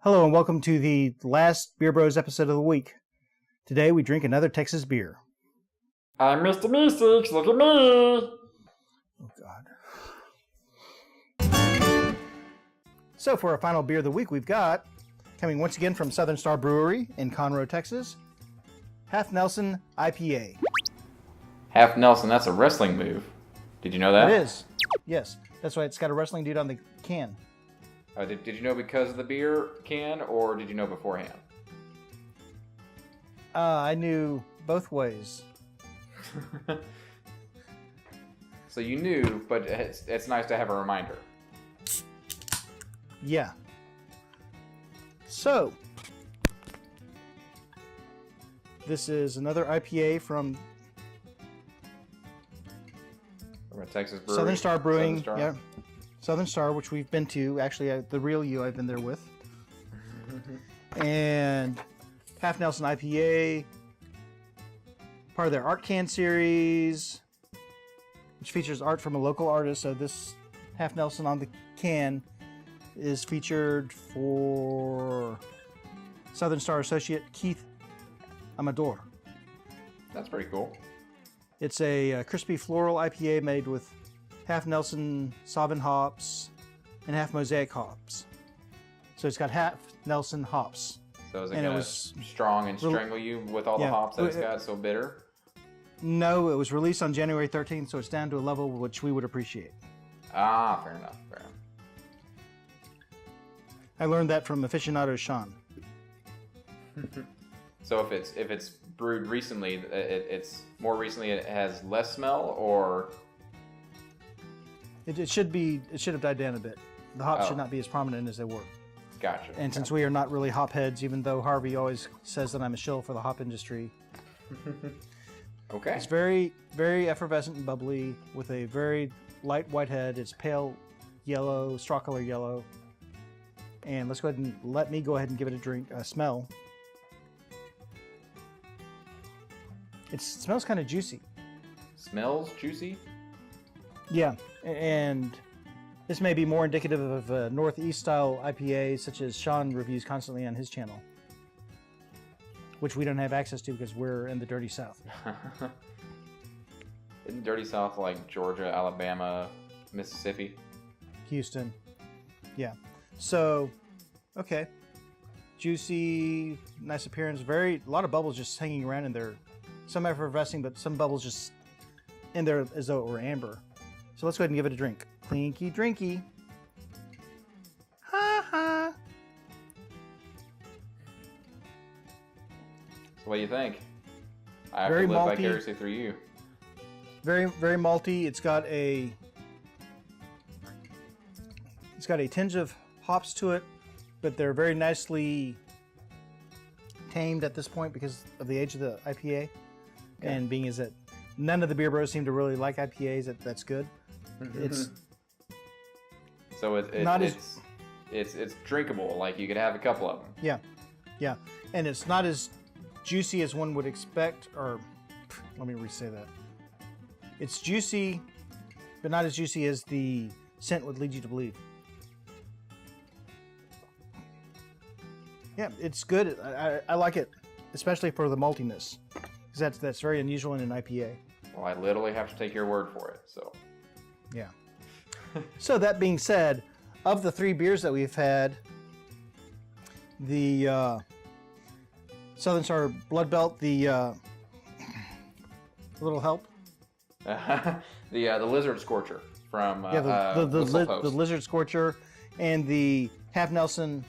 Hello and welcome to the last Beer Bros episode of the week. Today we drink another Texas beer. I'm Mr. Meeseeks, look at me! Oh God. So for our final beer of the week, we've got, coming once again from Southern Star Brewery in Conroe, Texas, Half Nelson IPA. Half Nelson, that's a wrestling move. Did you know that? It is. Yes. That's why it's got a wrestling dude on the can. Did you know because of the beer can, or did you know beforehand? I knew both ways. So you knew, but it's nice to have a reminder. Yeah. So, this is another IPA from a Texas brewery. Southern Star Brewing. Southern Star. Yeah. Southern Star, which we've been to. Actually, the real you I've been there with. And Half Nelson IPA, part of their Art Can series, which features art from a local artist. So this Half Nelson on the can is featured for Southern Star associate Keith Amador. That's pretty cool. It's a crispy floral IPA made with half Nelson Sauvin hops and half Mosaic hops. So it's got half Nelson hops. So is it going to strong and strangle you with all the hops that it's got, so bitter? No, it was released on January 13th, so it's down to a level which we would appreciate. Ah, fair enough, fair enough. I learned that from aficionado Sean. So if it's brewed recently, it's more recently it has less smell, or it should have died down a bit. The hops should not be as prominent as they were. Gotcha. And since we are not really hop heads, even though Harvey always says that I'm a shill for the hop industry. Okay. It's very, very effervescent and bubbly with a very light white head. It's pale yellow, straw color yellow. And let me go ahead and give it a smell. It smells kind of juicy. Smells juicy? Yeah, and this may be more indicative of a Northeast style IPA such as Sean reviews constantly on his channel, which we don't have access to because we're in the Dirty South. Isn't Dirty South like Georgia, Alabama, Mississippi? Houston. Yeah. So, okay. Juicy, nice appearance. A lot of bubbles just hanging around in there. Some effervescing, but some bubbles just in there as though it were amber. So let's go ahead and give it a drink. Clinky drinky. Ha ha. So what do you think? I have Very to live malty. vicariously through you. Very, very malty. It's got a tinge of hops to it, but they're very nicely tamed at this point because of the age of the IPA. Okay. And being is that none of the beer bros seem to really like IPAs, that's good. It's so it's drinkable. Like you could have a couple of them. Yeah, and it's not as juicy as one would expect. Or let me re-say that. It's juicy, but not as juicy as the scent would lead you to believe. Yeah, it's good. I like it, especially for the maltiness, because that's very unusual in an IPA. Well, I literally have to take your word for it. So. Yeah. So that being said, of the three beers that we've had, the Southern Star Blood Belt, the a little help. The Lizard Scorcher from the Lizard Scorcher, and the Half Nelson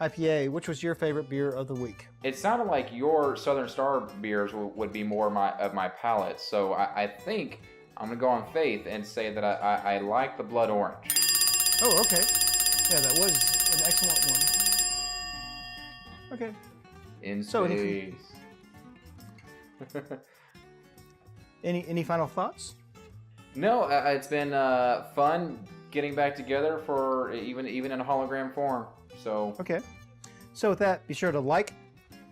IPA. Which was your favorite beer of the week? It sounded like your Southern Star beers would be more of my palate, so I think I'm going to go on faith and say that I like the Blood Orange. Oh, okay. Yeah, that was an excellent one. Okay. In space. Any final thoughts? No, it's been fun getting back together for even in a hologram form. So. Okay. So with that, be sure to like,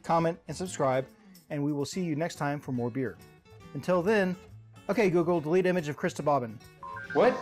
comment, and subscribe, and we will see you next time for more beer. Until then, okay, Google, delete image of Krista Bobbin. What?